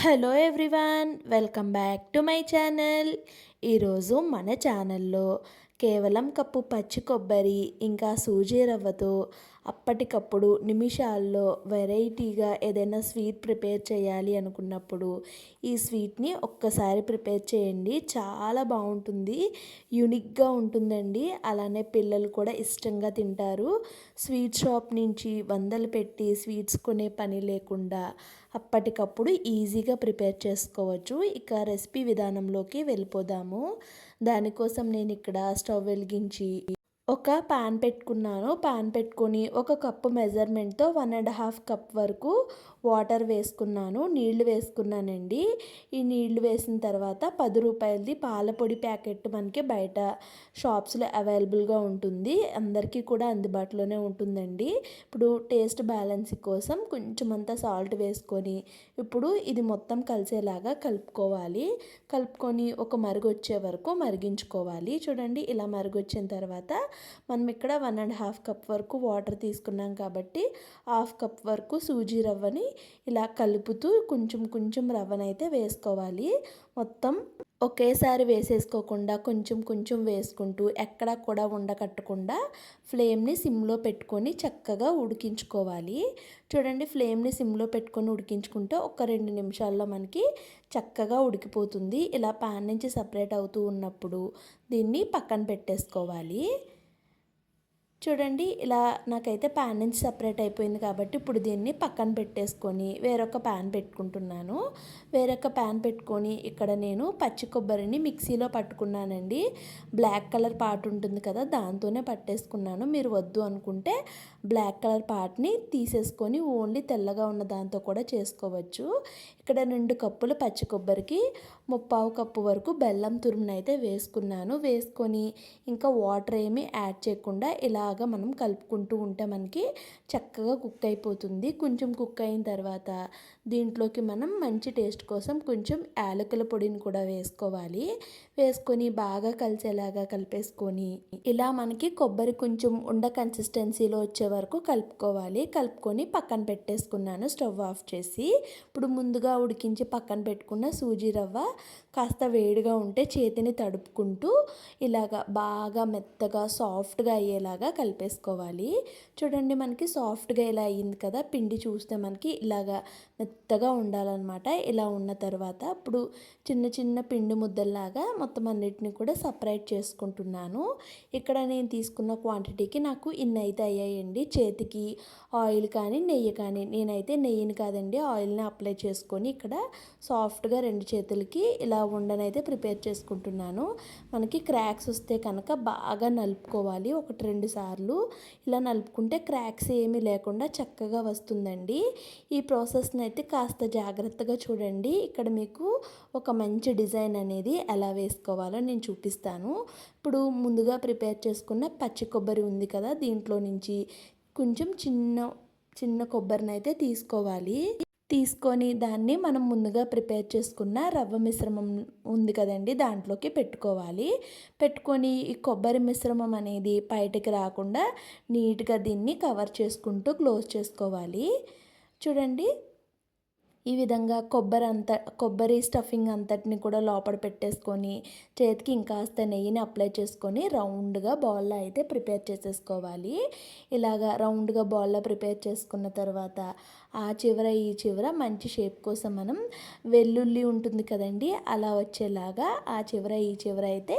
Hello everyone, welcome back to my channel. ఈరోజు మన ఛానల్లో కేవలం కప్పు పచ్చి కొబ్బరి ఇంకా సూజీ రవ్వతో అప్పటికప్పుడు నిమిషాల్లో వెరైటీగా ఏదైనా స్వీట్ ప్రిపేర్ చేయాలి అనుకున్నప్పుడు ఈ స్వీట్ని ఒక్కసారి ప్రిపేర్ చేయండి. చాలా బాగుంటుంది, యూనిక్గా ఉంటుందండి. అలానే పిల్లలు కూడా ఇష్టంగా తింటారు. స్వీట్ షాప్ నుంచి వందలు పెట్టి స్వీట్స్ కొనే పని లేకుండా అప్పటికప్పుడు ఈజీగా ప్రిపేర్ చేసుకోవచ్చు. ఇక రెసిపీ విధానంలోకి వెళ్ళిపోదాము. దానికోసం నేను ఇక్కడ స్టవ్ వెలిగించి ఒక పాన్ పెట్టుకున్నాను. పాన్ పెట్టుకొని ఒక కప్పు మెజర్మెంట్తో 1.5 కప్ వరకు వాటర్ వేసుకున్నాను, నీళ్లు వేసుకున్నానండి. ఈ నీళ్లు వేసిన తర్వాత 10 రూపాయలది పాల పొడి ప్యాకెట్ మనకి బయట షాప్స్లో అవైలబుల్గా ఉంటుంది, అందరికీ కూడా అందుబాటులోనే ఉంటుందండి. ఇప్పుడు టేస్ట్ బ్యాలెన్స్ కోసం కొంచెం అంతా సాల్ట్ వేసుకొని ఇప్పుడు ఇది మొత్తం కలిసేలాగా కలుపుకోవాలి. కలుపుకొని ఒక మరుగు వచ్చే వరకు మరిగించుకోవాలి. చూడండి, ఇలా మరుగు వచ్చిన తర్వాత మనం ఇక్కడ 1.5 కప్ వరకు వాటర్ తీసుకున్నాం కాబట్టి 1/2 కప్ వరకు సూజీ రవ్వని ఇలా కలుపుతూ కొంచెం కొంచెం రవ్వనైతే వేసుకోవాలి. మొత్తం ఒకేసారి వేసేసుకోకుండా కొంచెం కొంచెం వేసుకుంటూ ఎక్కడా కూడా ఉండకట్టకుండా ఫ్లేమ్ని సిమ్లో పెట్టుకొని చక్కగా ఉడికించుకోవాలి. చూడండి, ఫ్లేమ్ని సిమ్లో పెట్టుకొని ఉడికించుకుంటే ఒక 2 నిమిషాల్లో మనకి చక్కగా ఉడికిపోతుంది. ఇలా పాన్ నుంచి సపరేట్ అవుతూ ఉన్నప్పుడు దీన్ని పక్కన పెట్టేసుకోవాలి. చూడండి, ఇలా నాకైతే ప్యాన్ నుంచి సపరేట్ అయిపోయింది కాబట్టి ఇప్పుడు దీన్ని పక్కన పెట్టేసుకొని వేరొక ప్యాన్ పెట్టుకుంటున్నాను. వేరొక ప్యాన్ పెట్టుకొని ఇక్కడ నేను పచ్చి కొబ్బరిని మిక్సీలో పట్టుకున్నానండి. బ్లాక్ కలర్ పార్ట్ ఉంటుంది కదా, దాంతోనే పట్టేసుకున్నాను. మీరు వద్దు అనుకుంటే బ్లాక్ కలర్ పార్ట్ని తీసేసుకొని ఓన్లీ తెల్లగా ఉన్న దాంతో కూడా చేసుకోవచ్చు. ఇక్కడ 2 కప్పులు పచ్చి కొబ్బరికి 3/4 కప్పు వరకు బెల్లం తురుమునైతే వేసుకున్నాను. వేసుకొని ఇంకా వాటర్ ఏమీ యాడ్ చేయకుండా ఇలాగ మనం కలుపుకుంటూ ఉంటే మనకి చక్కగా కుక్ అయిపోతుంది. కొంచెం కుక్ అయిన తర్వాత దీంట్లోకి మనం మంచి టేస్ట్ కోసం కొంచెం యాలకుల పొడిని కూడా వేసుకోవాలి. వేసుకొని బాగా కలిసేలాగా కలిపేసుకొని ఇలా మనకి కొబ్బరి కొంచెం ఉండ కన్సిస్టెన్సీలో వచ్చే వరకు కలుపుకోవాలి. కలుపుకొని పక్కన పెట్టేసుకున్నాను స్టవ్ ఆఫ్ చేసి. ఇప్పుడు ముందుగా ఉడికించి పక్కన పెట్టుకున్న సూజీ రవ్వ కాస్త వేడిగా ఉంటే చేతిని తడుపుకుంటూ ఇలాగా బాగా మెత్తగా సాఫ్ట్గా అయ్యేలాగా కలిపేసుకోవాలి. చూడండి, మనకి సాఫ్ట్గా ఇలా అయ్యింది కదా, పిండి చూస్తే మనకి ఇలాగా మెత్తగా ఉండాలన్నమాట. ఇలా ఉన్న తర్వాత ఇప్పుడు చిన్న చిన్న పిండి ముద్దల్లాగా మొత్తం అన్నిటిని కూడా సపరేట్ చేసుకుంటున్నాను. ఇక్కడ నేను తీసుకున్న క్వాంటిటీకి నాకు ఇన్ని అయితే అయ్యాయండి. చేతికి ఆయిల్ కానీ నెయ్యి కానీ, నేనైతే నెయ్యిని కాదండి ఆయిల్ని అప్లై చేసుకొని ఇక్కడ సాఫ్ట్గా 2 చేతులకి ఇలా ఉండనైతే ప్రిపేర్ చేసుకుంటున్నాను. మనకి క్రాక్స్ వస్తే కనుక బాగా నలుపుకోవాలి. 1-2 సార్లు ఇలా నలుపుకుంటే క్రాక్స్ ఏమీ లేకుండా చక్కగా వస్తుందండి. ఈ ప్రాసెస్ని అయితే కాస్త జాగ్రత్తగా చూడండి. ఇక్కడ మీకు ఒక మంచి డిజైన్ అనేది ఎలా వేసుకోవాలో నేను చూపిస్తాను. ఇప్పుడు ముందుగా ప్రిపేర్ చేసుకున్న పచ్చి కొబ్బరి ఉంది కదా, దీంట్లో నుంచి కొంచెం చిన్న చిన్న కొబ్బరిని అయితే తీసుకోవాలి. తీసుకొని దాన్ని మనం ముందుగా ప్రిపేర్ చేసుకున్న రవ్వ మిశ్రమం ఉంది కదండి, దాంట్లోకి పెట్టుకోవాలి. పెట్టుకొని ఈ కొబ్బరి మిశ్రమం అనేది బయటికి రాకుండా నీట్గా దీన్ని కవర్ చేసుకుంటూ క్లోజ్ చేసుకోవాలి. చూడండి, ఈ విధంగా కొబ్బరి స్టఫింగ్ అంతటిని కూడా లోపల పెట్టేసుకొని చేతికి ఇంకాస్త నెయ్యిని అప్లై చేసుకొని రౌండ్గా బాల్లా అయితే ప్రిపేర్ చేసేసుకోవాలి. ఇలాగా రౌండ్గా బాల్లా ప్రిపేర్ చేసుకున్న తర్వాత ఆ చివర ఈ చివర మంచి షేప్ కోసం మనం వెల్లుల్లి ఉంటుంది కదండి, అలా వచ్చేలాగా ఆ చివర ఈ చివర అయితే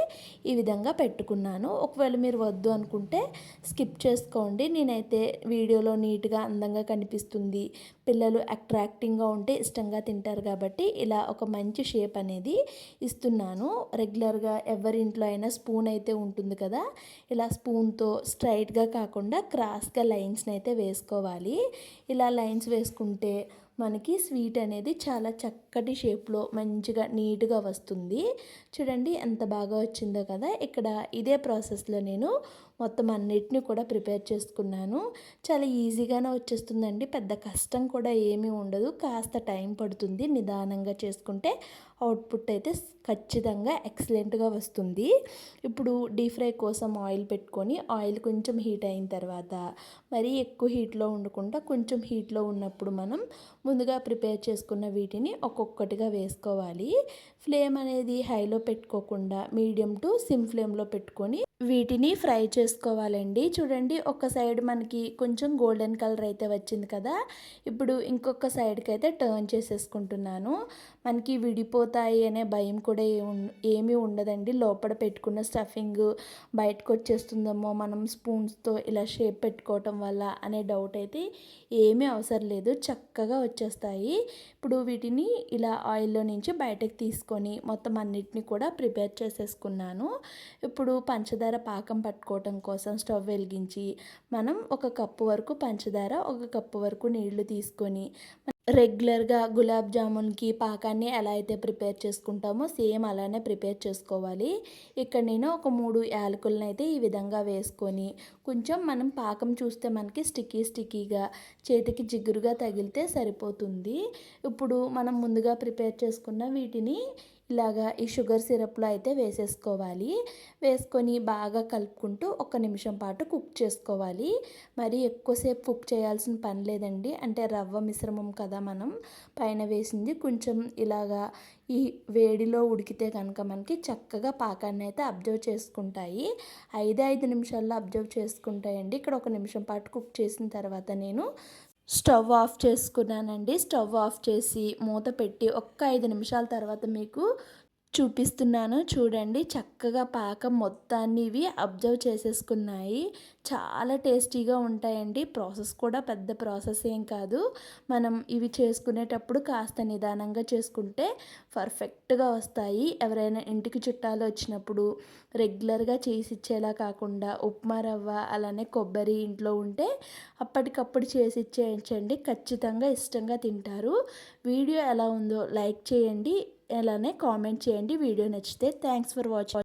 ఈ విధంగా పెట్టుకున్నాను. ఒకవేళ మీరు వద్దు అనుకుంటే స్కిప్ చేసుకోండి. నేనైతే వీడియోలో నీట్గా అందంగా కనిపిస్తుంది, పిల్లలు అట్రాక్టింగ్గా ఉంటే ఇష్టంగా తింటారు కాబట్టి ఇలా ఒక మంచి షేప్ అనేది ఇస్తున్నాను. రెగ్యులర్గా ఎవరింట్లో అయినా స్పూన్ అయితే ఉంటుంది కదా, ఇలా స్పూన్తో స్ట్రైట్గా కాకుండా క్రాస్గా లైన్స్ని అయితే వేసుకోవాలి. ఇలా లైన్స్ వేసుకుంటే మనకి స్వీట్ అనేది చాలా చక్కటి షేప్లో మంచిగా నీట్గా వస్తుంది. చూడండి ఎంత బాగా వచ్చిందో కదా. ఇక్కడ ఇదే ప్రాసెస్లో నేను మొత్తం అన్నిటిని కూడా ప్రిపేర్ చేసుకున్నాను. చాలా ఈజీగానే వచ్చేస్తుందండి. పెద్ద కష్టం కూడా ఏమీ ఉండదు. కాస్త టైం పడుతుంది. నిదానంగా చేసుకుంటే అవుట్పుట్ అయితే ఖచ్చితంగా ఎక్సలెంట్గా వస్తుంది. ఇప్పుడు డీప్ ఫ్రై కోసం ఆయిల్ పెట్టుకొని ఆయిల్ కొంచెం హీట్ అయిన తర్వాత మరీ ఎక్కువ హీట్లో ఉండకుండా కొంచెం హీట్లో ఉన్నప్పుడు మనం ముందుగా ప్రిపేర్ చేసుకున్న వీటిని ఒక్కొక్కటిగా వేసుకోవాలి. ఫ్లేమ్ అనేది హైలో పెట్టుకోకుండా మీడియం టు సిమ్ ఫ్లేమ్లో పెట్టుకొని వీటిని ఫ్రై చేసుకోవాలండి. చూడండి, ఒక సైడ్ మనకి కొంచెం గోల్డెన్ కలర్ అయితే వచ్చింది కదా. ఇప్పుడు ఇంకొక సైడ్కి అయితే టర్న్ చేసేసుకుంటున్నాను. మనకి విడిపోతాయి అనే భయం కూడా ఏమీ ఉండదండి. లోపల పెట్టుకున్న స్టఫింగ్ బయటకు వచ్చేస్తుందేమో మనం స్పూన్స్తో ఇలా షేప్ పెట్టుకోవటం వల్ల అనే డౌట్ అయితే ఏమీ అవసరం లేదు. చక్కగా వచ్చేస్తాయి. ఇప్పుడు వీటిని ఇలా ఆయిల్లో నుంచి బయటకు తీసుకొని మొత్తం అన్నిటిని కూడా ప్రిపేర్ చేసేసుకున్నాను. ఇప్పుడు పంచదార పాకం పట్టుకోవటం కోసం స్టవ్ వెలిగించి మనం 1 కప్పు వరకు పంచదార, 1 కప్పు వరకు నీళ్లు తీసుకొని రెగ్యులర్గా గులాబ్ జామున్కి పాకాన్ని ఎలా అయితే ప్రిపేర్ చేసుకుంటామో సేమ్ అలానే ప్రిపేర్ చేసుకోవాలి. ఇక్కడ నేను ఒక 3 యాలకులను అయితే ఈ విధంగా వేసుకొని కొంచెం మనం పాకం చూస్తే మనకి స్టిక్కీగా చేతికి జిగురుగా తగిలితే సరిపోతుంది. ఇప్పుడు మనం ముందుగా ప్రిపేర్ చేసుకున్న వీటిని ఇలాగా ఈ షుగర్ సిరప్లో అయితే వేసేసుకోవాలి. వేసుకొని బాగా కలుపుకుంటూ 1 నిమిషం పాటు కుక్ చేసుకోవాలి. మరి ఎక్కువసేపు కుక్ చేయాల్సిన పని లేదండి. అంటే రవ్వ మిశ్రమం కదా మనం పైన వేసింది, కొంచెం ఇలాగా ఈ వేడిలో ఉడికితే కనుక మనకి చక్కగా పాకాన్ని అయితే అబ్జర్వ్ చేసుకుంటాయి. 5 నిమిషాల్లో అబ్జర్వ్ చేసుకుంటాయండి. ఇక్కడ 1 నిమిషం పాటు కుక్ చేసిన తర్వాత నేను స్టవ్ ఆఫ్ చేసుకున్నానండి. స్టవ్ ఆఫ్ చేసి మూత పెట్టి ఒక్క 5 నిమిషాల తర్వాత మీకు చూపిస్తున్నాను. చూడండి, చక్కగా పాకం మొత్తాన్ని ఇవి అబ్జర్వ్ చేసేసుకున్నాయి. చాలా టేస్టీగా ఉంటాయండి. ప్రాసెస్ కూడా పెద్ద ప్రాసెస్ ఏం కాదు. మనం ఇవి చేసుకునేటప్పుడు కాస్త నిదానంగా చేసుకుంటే పర్ఫెక్ట్గా వస్తాయి. ఎవరైనా ఇంటికి చుట్టాలు వచ్చినప్పుడు రెగ్యులర్గా చేసి ఇచ్చేలా కాకుండా ఉప్మా రవ్వ అలానే కొబ్బరి ఇంట్లో ఉంటే అప్పటికప్పుడు చేసి ఇచ్చేయించండి. ఖచ్చితంగా ఇష్టంగా తింటారు. వీడియో ఎలా ఉందో లైక్ చేయండి, అలానే కామెంట్ చేయండి. వీడియో నచ్చితే థ్యాంక్స్ ఫర్ వాచింగ్.